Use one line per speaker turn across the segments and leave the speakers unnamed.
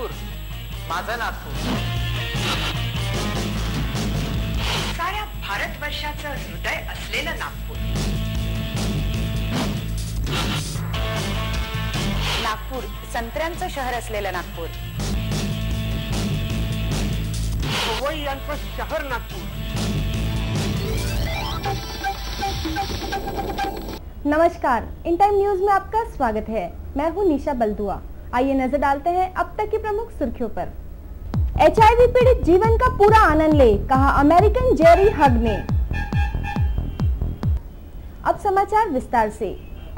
नागपूर, माझं नागपूर.
साऱ्या भारतवर्षाचं हृदय असलेलं नागपूर.
नागपूर संत्र्यांचं शहर असलेलं नागपूर.
खवय्यांचं शहर नागपूर.
नमस्कार, इन टाइम न्यूज में आपका स्वागत है। मैं हूं निशा बल्दुआ। आइए नजर डालते हैं अब तक की प्रमुख सुर्खियों पर। HIV पीड़ित जीवन का पूरा आनंद ले, कहा अमेरिकन जेरी हग ने। अब समाचार विस्तार से।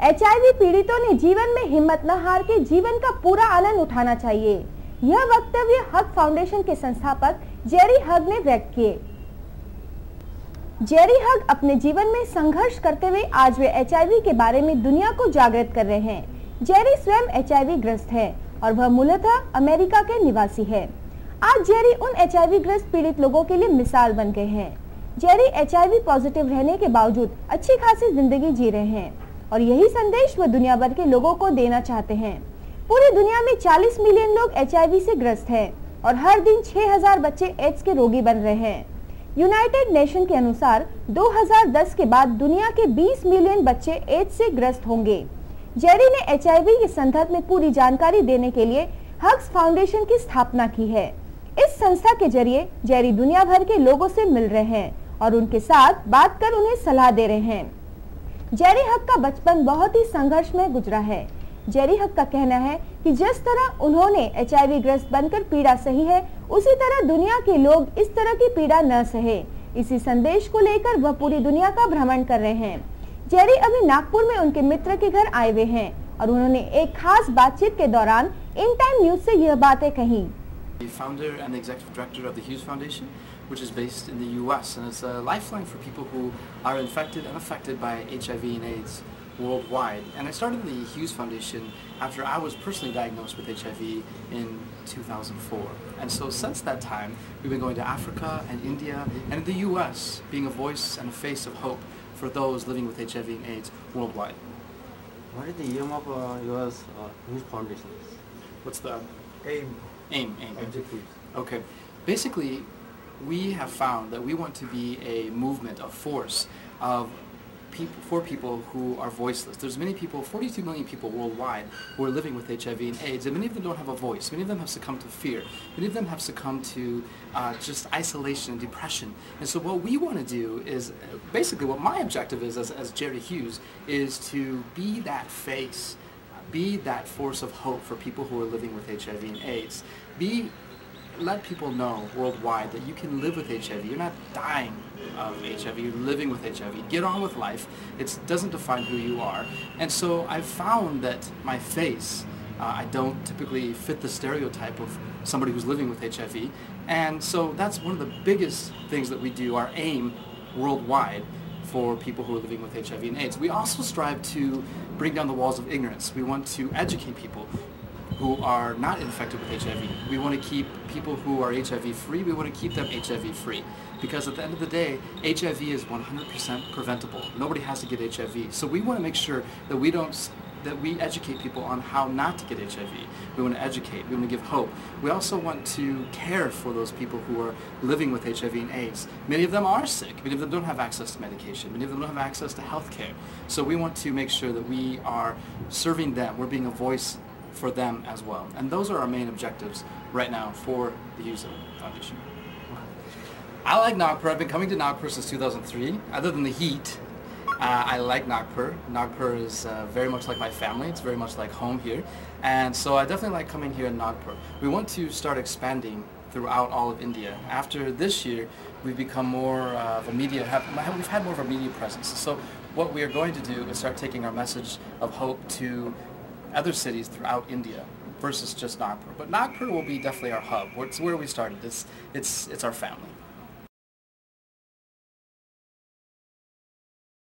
HIV पीड़ितों ने जीवन में हिम्मत न हार के जीवन का पूरा आनंद उठाना चाहिए। यह वक्तव्य हग फाउंडेशन के संस्थापक जेरी हग ने व्यक्त किए। जेरी हग अपने जीवन में संघर्ष करते हुए आज वे HIV के बारे में दुनिया को जागृत कर रहे हैं। जेरी स्वयं HIV ग्रस्त है और वह मूलतः अमेरिका के निवासी है। आज जेरी उन HIV ग्रस्त पीड़ित लोगों के लिए मिसाल बन गए हैं। जेरी HIV पॉजिटिव रहने के बावजूद अच्छी खासी जिंदगी जी रहे हैं और यही संदेश वह दुनिया भर के लोगों को देना चाहते हैं। पूरी दुनिया में 40 मिलियन लोग HIV से ग्रस्त हैं और हर दिन 6000 बच्चे एड्स के रोगी बन रहे हैं। यूनाइटेड नेशन के अनुसार 2010 के बाद दुनिया के 20 मिलियन बच्चे एड्स से ग्रस्त होंगे। जेरी ने HIV के संदर्भ में पूरी जानकारी देने के लिए हग्स फाउंडेशन की स्थापना की है। इस संस्था के जरिए जेरी दुनिया भर के लोगों से मिल रहे हैं और उनके साथ बात कर उन्हें सलाह दे रहे हैं। जेरी हग का बचपन बहुत ही संघर्ष में गुजरा है। जेरी हग का कहना है कि जिस तरह उन्होंने HIV ग्रस्त बनकर पीड़ा सही है, उसी तरह दुनिया के लोग इस तरह की पीड़ा न सहे। इसी संदेश को लेकर वह पूरी दुनिया का भ्रमण कर रहे हैं। जेरी अभी नागपुर में उनके मित्र के घर आए हुए हैं और उन्होंने एक खास बातचीत के दौरान इन टाइम न्यूज से यह बातें कही।
Founder and executive director of the Hughes Foundation, which is based in the U.S. and it's a lifeline for people who are infected and affected by HIV and AIDS worldwide. And I started the Hughes Foundation after I was personally diagnosed with HIV in 2004. And so since that time, we've been going to Africa and India and the U.S., being a voice and a face of hope for those living with HIV and AIDS worldwide.
What is the aim of your Hughes Foundation?
What's the
Aim.
aim?
Objectives.
Okay. Basically, we have found that we want to be a movement, a force of for people who are voiceless. There's many people, 42 million people worldwide, who are living with HIV and AIDS, and many of them don't have a voice. Many of them have succumbed to fear. Many of them have succumbed to just isolation and depression. And so what we want to do is, basically what my objective is as Jerry Hughes, is to be that face, be that force of hope for people who are living with HIV and AIDS. Let people know worldwide that you can live with HIV. You're not dying of HIV, you're living with HIV. Get on with life. It doesn't define who you are. And so I've found that my face, I don't typically fit the stereotype of somebody who's living with HIV. And so that's one of the biggest things that we do, our aim worldwide for people who are living with HIV and AIDS. We also strive to bring down the walls of ignorance. We want to educate people who are not infected with HIV. We want to keep people who are HIV free, we want to keep them HIV free. Because at the end of the day, HIV is 100% preventable. Nobody has to get HIV. So we want to make sure that we educate people on how not to get HIV. We want to educate, we want to give hope. We also want to care for those people who are living with HIV and AIDS. Many of them are sick. Many of them don't have access to medication. Many of them don't have access to health care. So we want to make sure that we are serving them. We're being a voice for them as well. And those are our main objectives right now for the Hughes Foundation. I like Nagpur. I've been coming to Nagpur since 2003. Other than the heat, I like Nagpur. Nagpur is very much like my family. It's very much like home here. And so I definitely like coming here in Nagpur. We want to start expanding throughout all of India. After this year, we've become more of a media, we've had more of a media presence. So what we are going to do is start taking our message of hope to other cities throughout India versus just Nagpur. But Nagpur will be definitely our hub. It's where we started. It's our family.